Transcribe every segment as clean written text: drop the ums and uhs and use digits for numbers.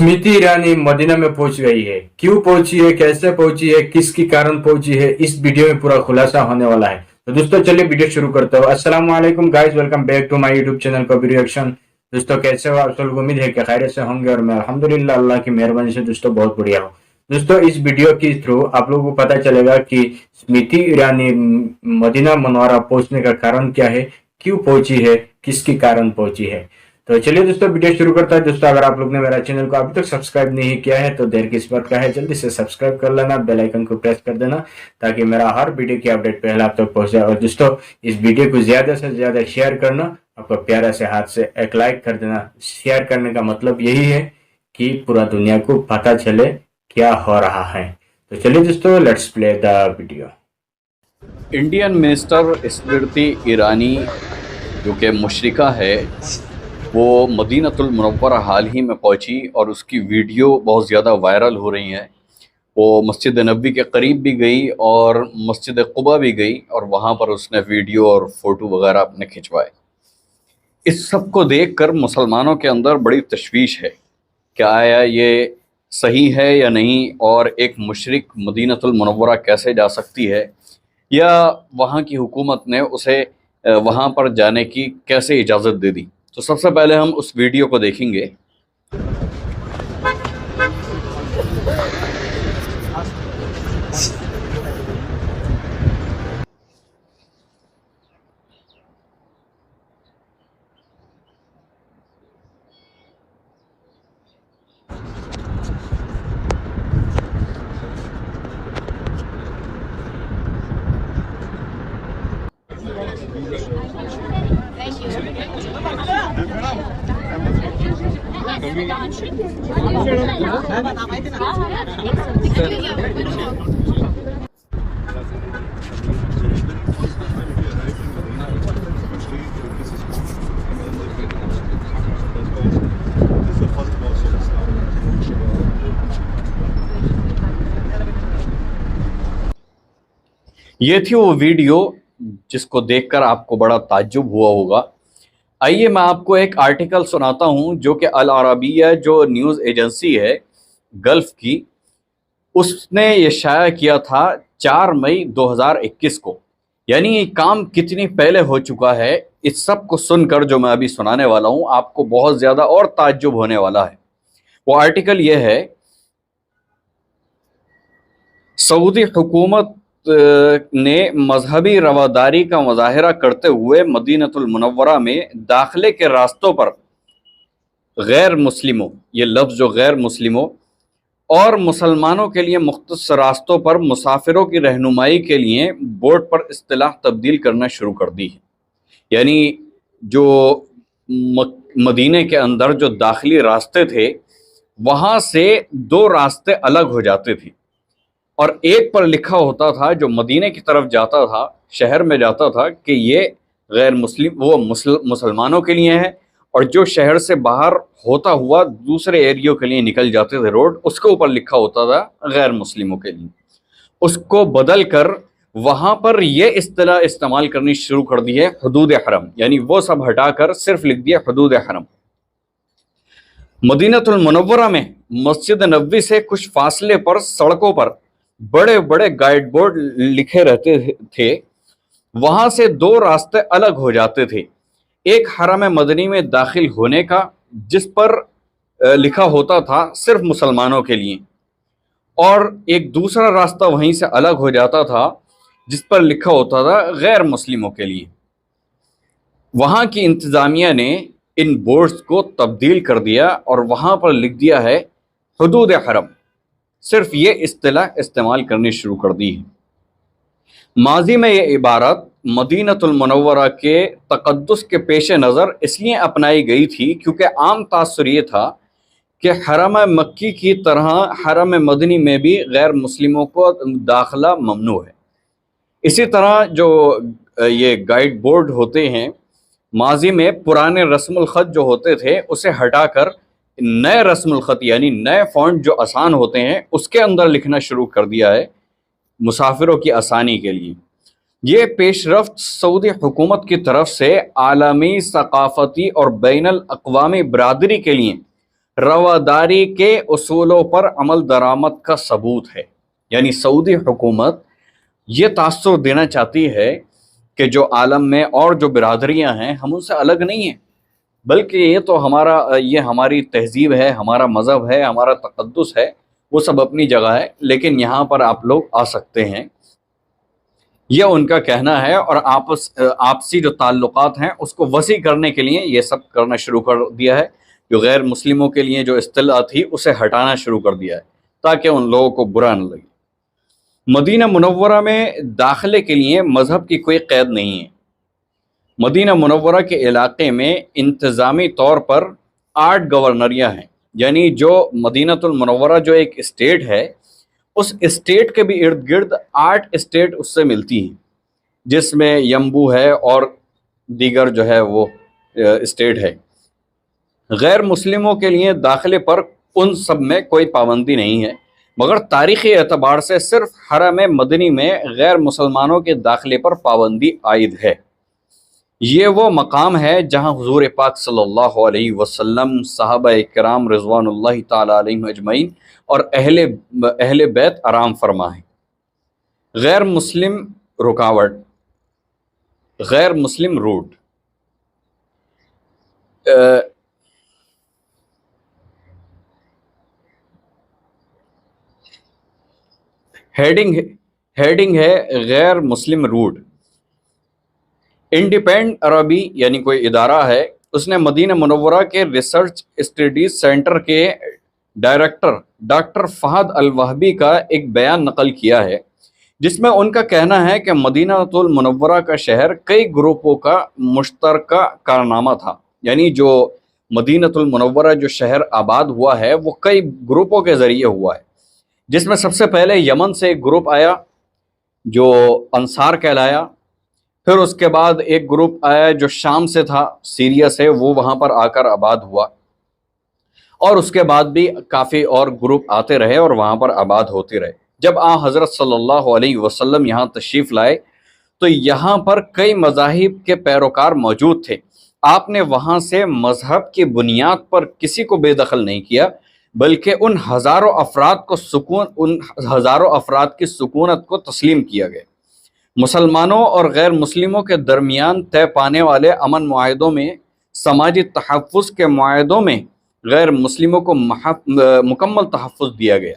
Smriti Irani Medina में पहुंच गई है। क्यों पहुंची है, कैसे पहुंची है, किसके कारण पहुंची है, इस वीडियो में पूरा खुलासा होने वाला है। तो दोस्तों चलिए वीडियो शुरू करते हो। अस्सलाम वालेकुम guys, welcome back to my YouTube channel copy reaction. दोस्तों कैसे हो आप सब? उम्मीद है कि खैरियत से होंगे और मैं अल्हम्दुलिल्लाह अल्लाह की मेहरबानी से दोस्तों बहुत बढ़िया हूँ। दोस्तों इस वीडियो के थ्रू आप लोगों को पता चलेगा कि स्मृति ईरानी मदीना मुनव्वरा पहुंचने का कारण क्या है, क्यों पहुंची है, किसके कारण पहुंची है। तो चलिए दोस्तों वीडियो शुरू करता है। दोस्तों अगर आप लोग ने मेरा चैनल को अभी तक सब्सक्राइब नहीं किया है तो देर किस बात का है, जल्दी से सब्सक्राइब कर लेना, बेल आइकन को प्रेस कर देना ताकि मेरा हर वीडियो की अपडेट पहले आप तक पहुंच जाए। और दोस्तों इस वीडियो को ज्यादा से ज्यादा शेयर करना, आपको प्यारा से हाथ से एक लाइक कर देना। शेयर करने का मतलब यही है कि पूरा दुनिया को पता चले क्या हो रहा है। तो चलिए दोस्तों let's play the video. Indian minister Smriti Irani जो कि मुशरिका है, वो मदीनतुल मुनव्वरा हाल ही में पहुंची और उसकी वीडियो बहुत ज़्यादा वायरल हो रही है। वो मस्जिद नबवी के करीब भी गई और मस्जिद कुबा भी गई और वहाँ पर उसने वीडियो और फ़ोटो वगैरह अपने खिंचवाए। इस सब को देखकर मुसलमानों के अंदर बड़ी तशवीश है कि आया ये सही है या नहीं, और एक मुशरिक मदीनतुल मुनव्वरा कैसे जा सकती है, या वहाँ की हुकूमत ने उसे वहाँ पर जाने की कैसे इजाज़त दे दी। तो सबसे पहले हम उस वीडियो को देखेंगे। ये थी वो वीडियो जिसको देखकर आपको बड़ा ताज्जुब हुआ होगा। आइए मैं आपको एक आर्टिकल सुनाता हूँ जो कि अल अरबिया जो न्यूज़ एजेंसी है गल्फ़ की, उसने ये शाया किया था 4 मई 2021 को। यानी ये काम कितनी पहले हो चुका है। इस सब को सुनकर जो मैं अभी सुनाने वाला हूँ आपको बहुत ज़्यादा और ताज्जुब होने वाला है। वो आर्टिकल ये है, सऊदी हुकूमत ने मजहबी रवादारी का मुजाहरा करते हुए मदीनतुल मुनव्वरा में दाखिले के रास्तों पर गैर मुस्लिमों, ये लफ्ज़ जो गैर मुस्लिमों और मुसलमानों के लिए मुख्तस रास्तों पर मुसाफिरों की रहनुमाई के लिए बोर्ड पर इस्तिलाह तब्दील करना शुरू कर दी है। यानी जो मदीने के अंदर जो दाखिली रास्ते थे वहाँ से 2 रास्ते अलग हो जाते थे और एक पर लिखा होता था, जो मदीने की तरफ जाता था, शहर में जाता था, कि ये गैर मुस्लिम वो मुसलमानों के लिए है, और जो शहर से बाहर होता हुआ दूसरे एरियो के लिए निकल जाते थे रोड, उसके ऊपर लिखा होता था गैर मुस्लिमों के लिए। उसको बदल कर वहाँ पर ये इस्तिलाह इस्तेमाल करनी शुरू कर दी है हुदूद हरम, यानी वो सब हटाकर सिर्फ लिख दिया हुदूद हरम। मदीनतुल मुनव्वरा में मस्जिद नबवी से कुछ फासले पर सड़कों पर बड़े बड़े गाइड बोर्ड लिखे रहते थे। वहां से 2 रास्ते अलग हो जाते थे, एक हरम मदनी में दाखिल होने का जिस पर लिखा होता था सिर्फ मुसलमानों के लिए, और एक दूसरा रास्ता वहीं से अलग हो जाता था जिस पर लिखा होता था गैर मुस्लिमों के लिए। वहाँ की इंतज़ामिया ने इन बोर्ड्स को तब्दील कर दिया और वहाँ पर लिख दिया है हुदूद हरम, सिर्फ ये इस्तिलाह इस्तेमाल करनी शुरू कर दी है। माजी में ये इबारत मदीनतुल मुनव्वरा के तक़द्दुस के पेश नज़र इसलिए अपनाई गई थी क्योंकि आम तासुर ये था कि हरम मक्की की तरह हरम मदनी में भी गैर मुस्लिमों को दाखिला ममनू है। इसी तरह जो ये गाइड बोर्ड होते हैं, माजी में पुराने रस्मुल ख़त जो होते थे उसे हटाकर नए रस्मुल ख़त यानी नए फ़ॉन्ट जो आसान होते हैं उसके अंदर लिखना शुरू कर दिया है मुसाफिरों की आसानी के लिए। ये पेशरफ्त सऊदी हुकूमत की तरफ से आलमी सकाफ़ती और बैनुल अक़वामी बरादरी के लिए रवादारी के उसूलों पर अमल दरामद का सबूत है। यानी सऊदी हुकूमत ये तासुर देना चाहती है कि जो आलम में और जो बिरादरियां हैं हम उनसे अलग नहीं हैं, बल्कि ये हमारी तहजीब है, हमारा मज़हब है, हमारा तक़द्दुस है, वो सब अपनी जगह है, लेकिन यहाँ पर आप लोग आ सकते हैं। यह उनका कहना है और आपसी जो ताल्लुकात हैं उसको वसी करने के लिए ये सब करना शुरू कर दिया है। जो गैर मुस्लिमों के लिए जो इस्तिला थी उसे हटाना शुरू कर दिया है ताकि उन लोगों को बुरा न लगे। मदीना मुनव्वरा में दाखिले के लिए मज़हब की कोई क़ैद नहीं है। मदीना मुनव्वरा के इलाके में इंतज़ामी तौर पर 8 गवर्नरियाँ हैं। यानी जो मदीनातुल मुनव्वरा जो एक स्टेट है, उस स्टेट के भी इर्द गिर्द 8 स्टेट उससे मिलती हैं, जिसमें यम्बू है और दीगर जो है वो स्टेट है। गैर मुस्लिमों के लिए दाखिले पर उन सब में कोई पाबंदी नहीं है, मगर तारीख़ी एतबार से सिर्फ हरम मदनी में गैर मुसलमानों के दाखिले पर पाबंदी आयद है। ये वो मकाम है जहाँ हुज़ूर पाक सल्लल्लाहु अलैहि वसल्लम, सहाबा इकराम रिज़वानुल्लाहि ताला अलैहिम अजमईन और अहले बैत आराम फरमा है। गैर मुस्लिम रुकावट, गैर मुस्लिम रूट। हेडिंग है गैर मुस्लिम रूट। इंडिपेंडेंट अरबी यानी कोई इदारा है, उसने मदीना मुनव्वरा के रिसर्च स्टडीज सेंटर के डायरेक्टर डॉक्टर फहद अल वहबी का एक बयान नकल किया है, जिसमें उनका कहना है कि मदीनातुल मुनव्वरा का शहर कई ग्रुपों का मुश्तरका कारनामा था। यानी जो मदीनातुल मुनव्वरा जो शहर आबाद हुआ है वो कई ग्रुपों के ज़रिए हुआ है, जिसमें सबसे पहले यमन से एक ग्रुप आया जो अंसार कहलाया। फिर उसके बाद एक ग्रुप आया जो शाम से था, सीरिया से, वो वहाँ पर आकर आबाद हुआ। और उसके बाद भी काफ़ी और ग्रुप आते रहे और वहाँ पर आबाद होते रहे। जब हज़रत सल्लल्लाहु अलैहि वसल्लम यहाँ तशरीफ़ लाए तो यहाँ पर कई मज़ाहिब के पैरोकार मौजूद थे। आपने वहाँ से मज़हब की बुनियाद पर किसी को बेदखल नहीं किया, बल्कि उन हज़ारों अफराद की सुकूनत को तस्लीम किया गया। मुसलमानों और गैर मुस्लिमों के दरमियान तय पाने वाले अमन मुआहदों में, समाजी तहफ़्फ़ुज़ के मुआहदों में गैर मुस्लिमों को मुकम्मल तहफ़्फ़ुज़ दिया गया।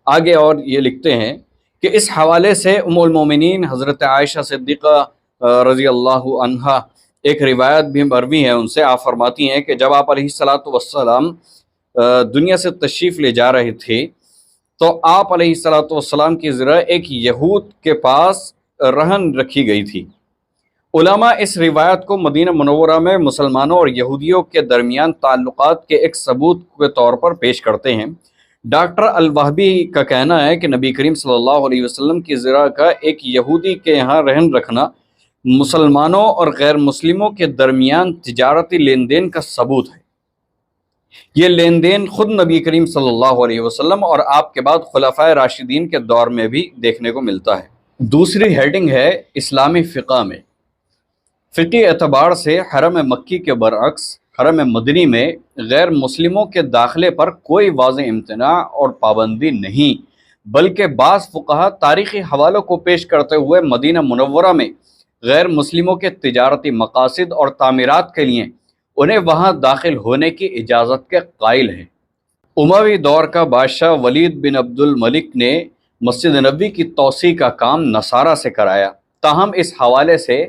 आगे और ये लिखते हैं कि इस हवाले से उम्मुल मोमिनीन हज़रत आयशा सिद्दीक़ा रज़ी अल्लाहु अन्हा एक रिवायत भी मरवी है उनसे, आप फरमाती हैं कि जब आप अलैहिस्सलातु वस्सलाम दुनिया से तशरीफ़ ले जा रहे थे तो आप अलैहिस्सलातु वस्सलाम की ज़रा एक यहूद के पास रहन रखी गई थी। उलमा इस रिवायत को मदीना मुनव्वरा में मुसलमानों और यहूदियों के दरमियान ताल्लुकात के एक सबूत के तौर पर पेश करते हैं। डॉक्टर अल वहबी का कहना है कि नबी करीम सल्लल्लाहु अलैहि वसल्लम की ज़रा का एक यहूदी के यहाँ रहन रखना मुसलमानों और गैर मुस्लिमों के दरमियान तिजारती लेन देन का सबूत है। ये लेन देन ख़ुद नबी करीम सल्लल्लाहु अलैहि वसल्लम और आपके बाद खुलफाए राशिदीन के दौर में भी देखने को मिलता है। दूसरी हेडिंग है इस्लामी फ़िक़ा में। फ़िक़ी एतबार से हरम मक्की के बरअक्स हरम मदनी में गैर मुस्लिमों के दाखिले पर कोई वाज़ेह इम्तिना और पाबंदी नहीं, बल्कि बाज़ फ़ुक़हा तारीख़ी हवालों को पेश करते हुए मदीना मुनव्वरा में गैर मुस्लिमों के तिजारती मकासिद और तामीरात के लिए उन्हें वहाँ दाखिल होने की इजाज़त के कायल हैं। उमवी दौर का बादशाह वलीद बिन अब्दुल मलिक ने मस्जिद नबवी की तौसी का काम नसारा से कराया। ताहम इस हवाले से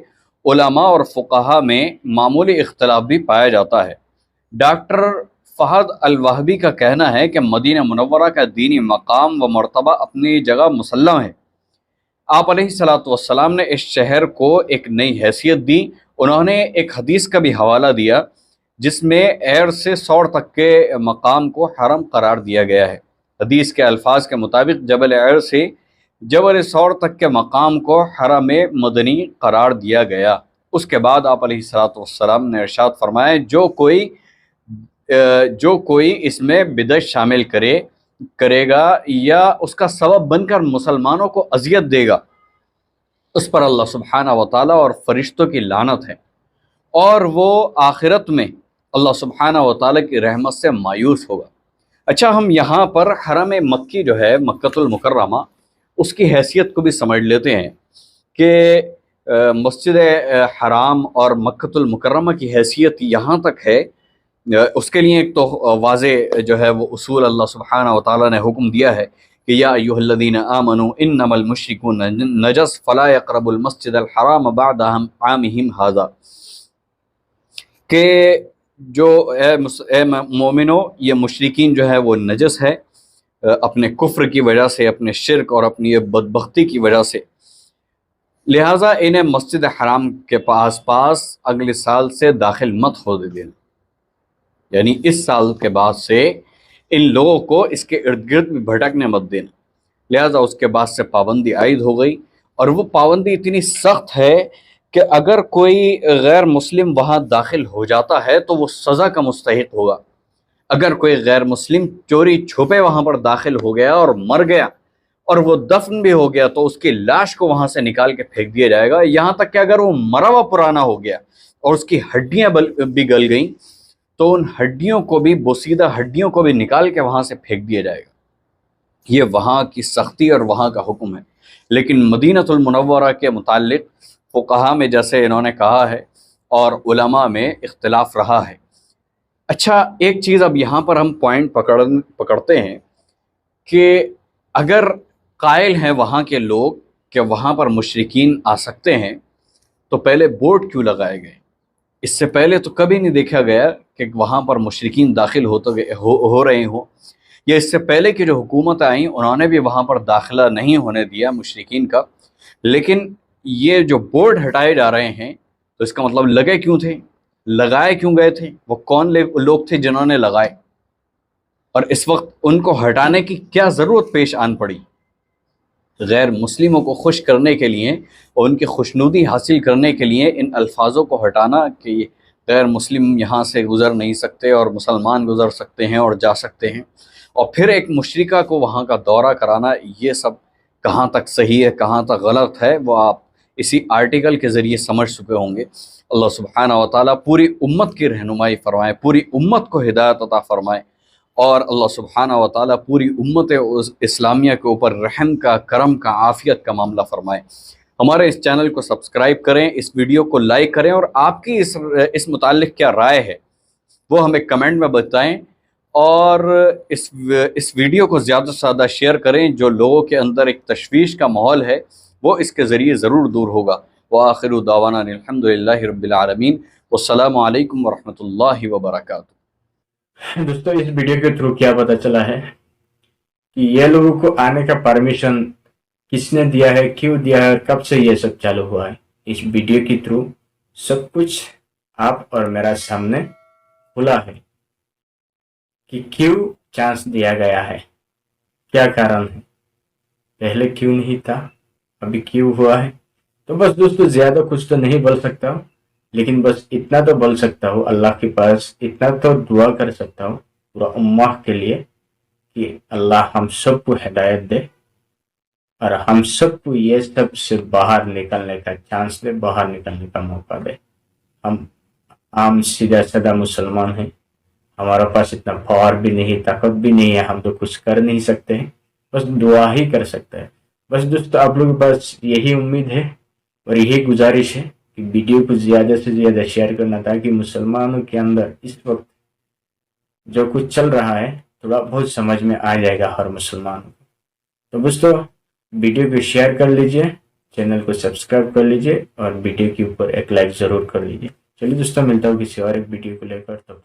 उलमा और फ़ुक़हा में मामूली इख्तलाफ भी पाया जाता है। डॉक्टर फहद अल वहबी का कहना है कि मदीना मुनव्वरा का दीनी मकाम व मर्तबा अपनी जगह मुसल्लम है। आप अलैहिस्सलातु वस्सलाम ने इस शहर को एक नई हैसियत दी। उन्होंने एक हदीस का भी हवाला दिया जिसमें एर से सौर तक के मकाम को हरम करार दिया गया है। हदीस के अल्फाज के मुताबिक जबल एर से जबल सौर तक के मकाम को हरम मदनी करार दिया गया। उसके बाद आप अलैहिस्सलातु वस्सलाम ने इरशाद फरमाया, जो कोई इसमें बिदअत शामिल करेगा या उसका सबब बनकर मुसलमानों को अजियत देगा, उस पर अल्लाह सुब्हानहू व तआला और फरिश्तों की लानत है और वो आखिरत में اللہ سبحانہ و تعالیٰ کی رحمت سے مایوس ہوگا۔ اچھا، ہم یہاں پر حرم مکی جو ہے مکۃ المکرمہ، اس کی حیثیت کو بھی سمجھ لیتے ہیں کہ مسجد حرام اور مکۃ المکرمہ کی حیثیت یہاں تک ہے۔ اس کے لیے ایک تو واضح جو ہے وہ اصول اللہ سبحانہ و تعالیٰ نے حکم دیا ہے کہ یا ایھا الذین آمنوا انما المشرکون نجس فلا یقربوا المسجد الحرام بعد عامہم ھذا، کہ جو اے مومنو، یہ مشرکین جو ہے وہ نجس ہے اپنے کفر کی وجہ سے، اپنے شرک اور اپنی بدبختی کی وجہ سے، لہٰذا انہیں مسجد حرام کے پاس اگلے سال سے داخل مت ہو دینا، یعنی اس سال کے بعد سے ان لوگوں کو اس کے ارد گرد بھی بھٹکنے مت دینا۔ لہٰذا اس کے بعد سے پابندی عائد ہو گئی، اور وہ پابندی اتنی سخت ہے کہ اگر کوئی غیر مسلم وہاں داخل ہو جاتا ہے تو وہ سزا کا مستحق ہوگا۔ اگر کوئی غیر مسلم چوری چھپے وہاں پر داخل ہو گیا اور مر گیا اور وہ دفن بھی ہو گیا تو اس کی لاش کو وہاں سے نکال کے پھینک دیا جائے گا، یہاں تک کہ اگر وہ مرا ہوا پرانا ہو گیا اور اس کی ہڈیاں بھی گل گئیں تو ان ہڈیوں کو بھی، بوسیدہ ہڈیوں کو بھی نکال کے وہاں سے پھینک دیا جائے گا۔ یہ وہاں کی سختی اور وہاں کا حکم ہے۔ لیکن مدینۃ المنورہ کے متعلق فقہا میں جیسے انہوں نے کہا ہے اور علماء میں اختلاف رہا ہے۔ اچھا، ایک چیز اب یہاں پر ہم پوائنٹ پکڑتے ہیں کہ اگر قائل ہیں وہاں کے لوگ کہ وہاں پر مشرکین آ سکتے ہیں تو پہلے بورڈ کیوں لگائے گئے؟ اس سے پہلے تو کبھی نہیں دیکھا گیا کہ وہاں پر مشرکین داخل ہو رہے ہوں، یا اس سے پہلے کی جو حکومت آئیں انہوں نے بھی وہاں پر داخلہ نہیں ہونے دیا مشرکین کا۔ لیکن یہ جو بورڈ ہٹائے جا رہے ہیں تو اس کا مطلب لگے کیوں تھے، لگائے کیوں گئے تھے، وہ کون لوگ تھے جنہوں نے لگائے، اور اس وقت ان کو ہٹانے کی کیا ضرورت پیش آن پڑی؟ غیر مسلموں کو خوش کرنے کے لیے اور ان کی خوشنودی حاصل کرنے کے لیے ان الفاظوں کو ہٹانا کہ غیر مسلم یہاں سے گزر نہیں سکتے اور مسلمان گزر سکتے ہیں اور جا سکتے ہیں، اور پھر ایک مشرکہ کو وہاں کا دورہ کرانا، یہ سب کہاں تک صحیح ہے کہاں تک غلط ہے وہ آپ اسی آرٹیکل کے ذریعے سمجھ چکے ہوں گے۔ اللہ سبحانہ و تعالیٰ پوری امت کی رہنمائی فرمائے، پوری امت کو ہدایت عطا فرمائے، اور اللہ سبحانہ و تعالیٰ پوری امت اسلامیہ کے اوپر رحم کا، کرم کا، عافیت کا معاملہ فرمائے۔ ہمارے اس چینل کو سبسکرائب کریں، اس ویڈیو کو لائک کریں، اور آپ کی اس متعلق کیا رائے ہے وہ ہمیں کمنٹ میں بتائیں، اور اس ویڈیو کو زیادہ سے زیادہ شیئر کریں۔ جو لوگوں کے اندر ایک تشویش کا ماحول ہے وہ اس کے ذریعے ضرور دور ہوگا۔ وآخر دعوانا الحمد للہ رب العالمین، والسلام علیکم ورحمۃ اللہ وبرکاتہ۔ دوستوں، اس ویڈیو کے تھرو کیا پتہ چلا ہے کہ یہ لوگوں کو آنے کا پرمیشن کس نے دیا ہے، کیوں دیا ہے، اور کب سے یہ سب چالو ہوا ہے۔ اس ویڈیو کے تھرو سب کچھ آپ اور میرا سامنے کھلا ہے کہ کیوں چانس دیا گیا ہے، کیا کارن ہے، پہلے کیوں نہیں تھا، ابھی کیوں ہوا ہے۔ تو بس دوستو، زیادہ کچھ تو نہیں بول سکتا ہوں، لیکن بس اتنا تو بول سکتا ہوں، اللہ کے پاس اتنا تو دعا کر سکتا ہوں پورا امہ کے لیے کہ اللہ ہم سب کو ہدایت دے اور ہم سب کو یہ سب سے باہر نکلنے کا چانس دے، باہر نکلنے کا موقع دے۔ ہم عام سیدھا سادہ مسلمان ہیں، ہمارا پاس اتنا پاور بھی نہیں، طاقت بھی نہیں ہے، ہم تو کچھ کر نہیں سکتے ہیں، بس دعا ہی کر سکتے ہیں۔ بس دوستو، آپ لوگوں کے پاس یہی امید ہے اور یہی گزارش ہے کہ ویڈیو کو زیادہ سے زیادہ شیئر کرنا، تاکہ مسلمانوں کے اندر اس وقت جو کچھ چل رہا ہے تھوڑا بہت سمجھ میں آ جائے گا ہر مسلمان کو۔ تو دوستو، ویڈیو کو شیئر کر لیجئے، چینل کو سبسکرائب کر لیجئے، اور ویڈیو کے اوپر ایک لائک ضرور کر لیجئے۔ چلیے دوستو، ملتا ہوں کسی اور ایک ویڈیو کو لے کر، تب